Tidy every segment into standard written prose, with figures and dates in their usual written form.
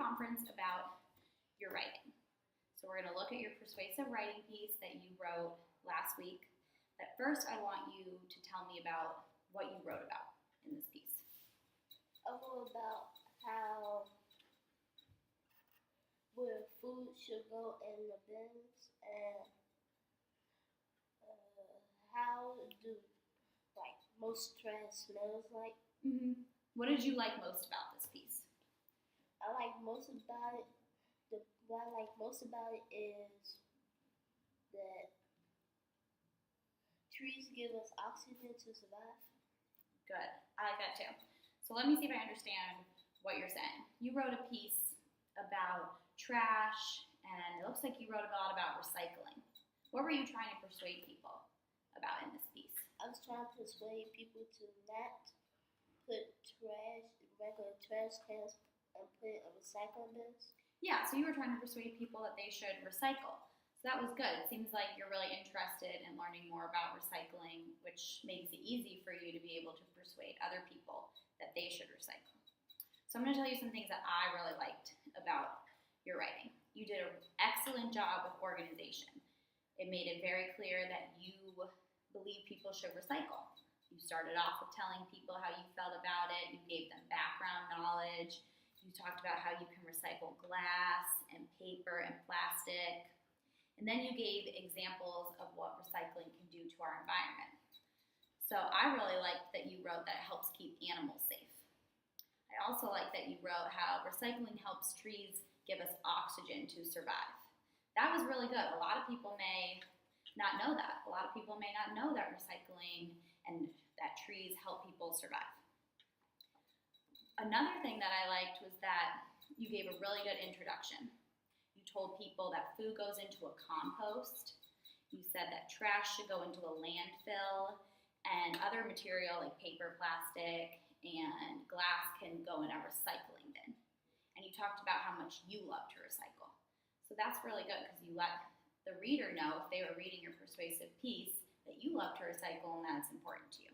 conference about your writing. So we're going to look at your persuasive writing piece that you wrote last week. But first, I want you to tell me about what you wrote about in this piece. I wrote about how where food should go in the bins and how do like most trash smells like. What did you like most about this piece? I like most about it. What I like most about it is that trees give us oxygen to survive. Good. I like that too. So let me see if I understand what you're saying. You wrote a piece about trash, and it looks like you wrote a lot about recycling. What were you trying to persuade people about in this piece? I was trying to persuade people to not put regular trash cans, and put it in recycling bins. Yeah, so you were trying to persuade people that they should recycle. So that was good. It seems like you're really interested in learning more about recycling, which makes it easy for you to be able to persuade other people that they should recycle. So I'm going to tell you some things that I really liked about your writing. You did an excellent job with organization. It made it very clear that you believe people should recycle. You started off with telling people how you felt about it. You gave them background knowledge. You talked about how you can recycle glass and paper and plastic. And then you gave examples of what recycling can do to our environment. So I really liked that you wrote that it helps keep animals safe. I also like that you wrote how recycling helps trees give us oxygen to survive. That was really good. A lot of people may not know that. A lot of people may not know that recycling and that trees help people survive. Another thing that I liked was that you gave a really good introduction. You told people that food goes into a compost. You said that trash should go into a landfill, and other material like paper, plastic, and glass can go in a recycling bin. And you talked about how much you love to recycle. So that's really good because you let the reader know if they were reading your persuasive piece that you love to recycle and that it's important to you.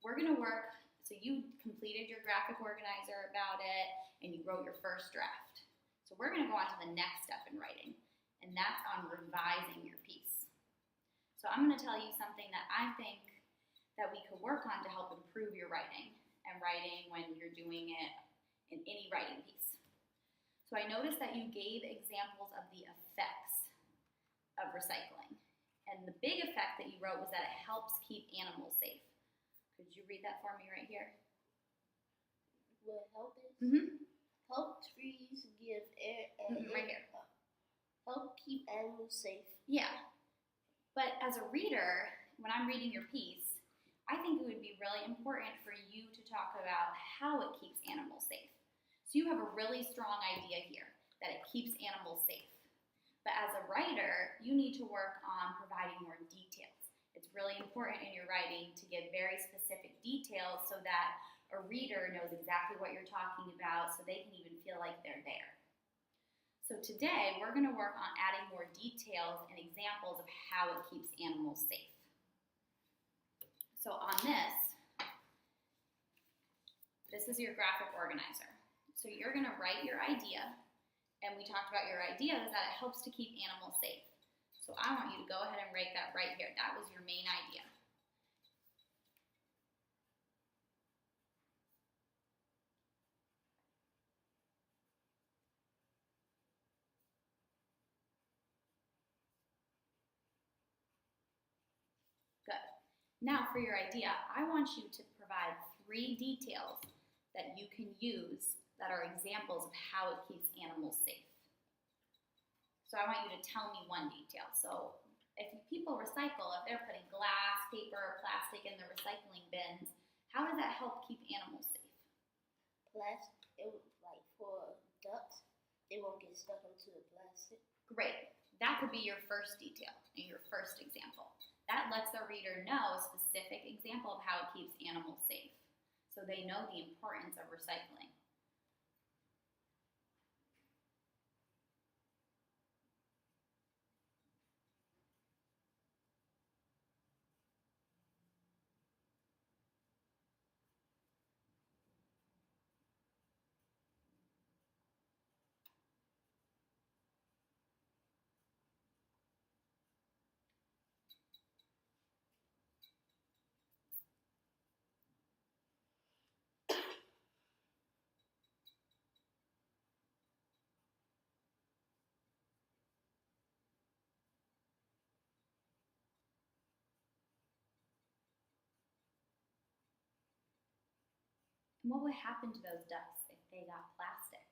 We're going to work, so you completed your graphic organizer about it and you wrote your first draft. So we're going to go on to the next step in writing, and that's on revising your piece. So I'm going to tell you something that I think that we could work on to help improve your writing and writing when you're doing it in any writing piece. So I noticed that you gave examples of the effects of recycling. And the big effect that you wrote was that it helps keep animals safe. Could you read that for me right here? What help is? Help trees give air and right here. Help keep animals safe. Yeah. But as a reader, when I'm reading your piece, I think it would be really important for you to talk about how it keeps animals safe. So you have a really strong idea here that it keeps animals safe. But as a writer, you need to work on providing more details. It's really important in your writing to give very specific details so that a reader knows exactly what you're talking about so they can even feel like they're there. So today, we're going to work on adding more details and examples of how it keeps animals safe. So on this is your graphic organizer. So you're going to write your idea, and we talked about your idea is that it helps to keep animals safe. So I want you to go ahead and write that right here. That was your main idea. Good. Now for your idea, I want you to provide 3 details that you can use that are examples of how it keeps animals safe. So I want you to tell me one detail. So if people recycle, if they're putting glass, paper, or plastic in the recycling bins, how does that help keep animals safe? Plastic, like for ducks, they won't get stuck into the plastic. Great. That could be your first detail and your first example. That lets the reader know a specific example of how it keeps animals safe, so they know the importance of recycling. And what would happen to those ducks if they got plastic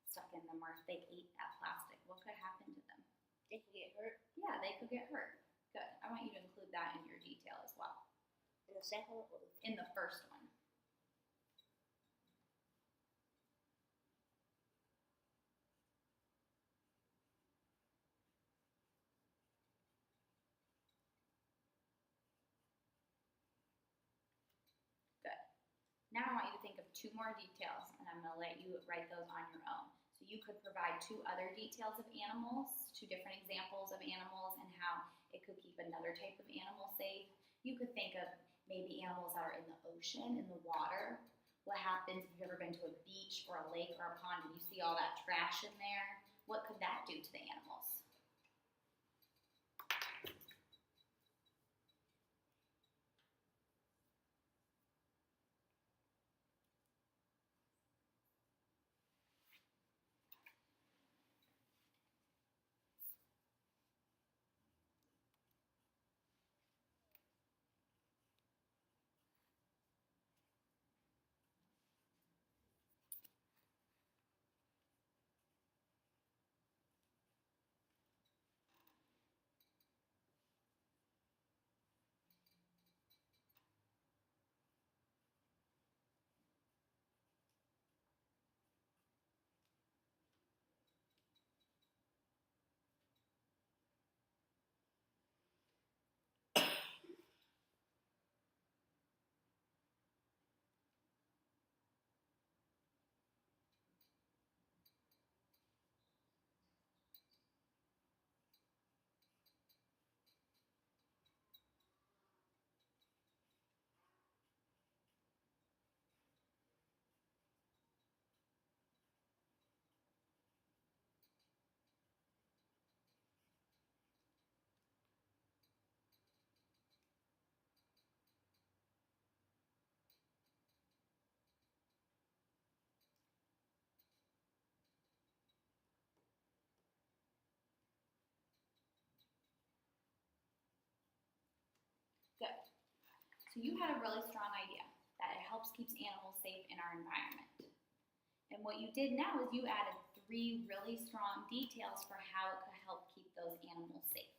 stuck in them or if they ate that plastic? What could happen to them? They can get hurt. Yeah, they could get hurt. Good. I want you to include that in your detail as well. In the second one or In the first one. Good. Now I want you to think of 2 more details, and I'm going to let you write those on your own. So you could provide 2 other details of animals, 2 different examples of animals, and how it could keep another type of animal safe. You could think of maybe animals that are in the ocean, in the water. What happens if you've ever been to a beach or a lake or a pond and you see all that trash in there? What could that do to the animals? Good. So you had a really strong idea that it helps keeps animals safe in our environment. And what you did now is you added 3 really strong details for how it could help keep those animals safe.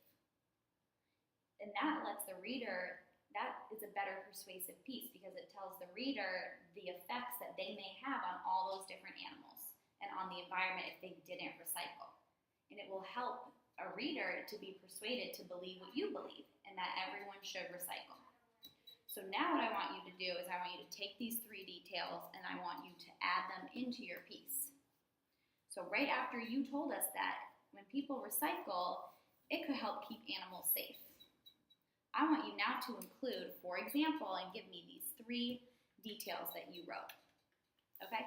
And that lets the reader, that is a better persuasive piece because it tells the reader the effects that they may have on all those different animals and on the environment if they didn't recycle. And it will help a reader to be persuaded to believe what you believe and that everyone should recycle. So now what I want you to do is I want you to take these 3 details and I want you to add them into your piece. So right after you told us that when people recycle, it could help keep animals safe. I want you now to include, for example, and give me these 3 details that you wrote. Okay?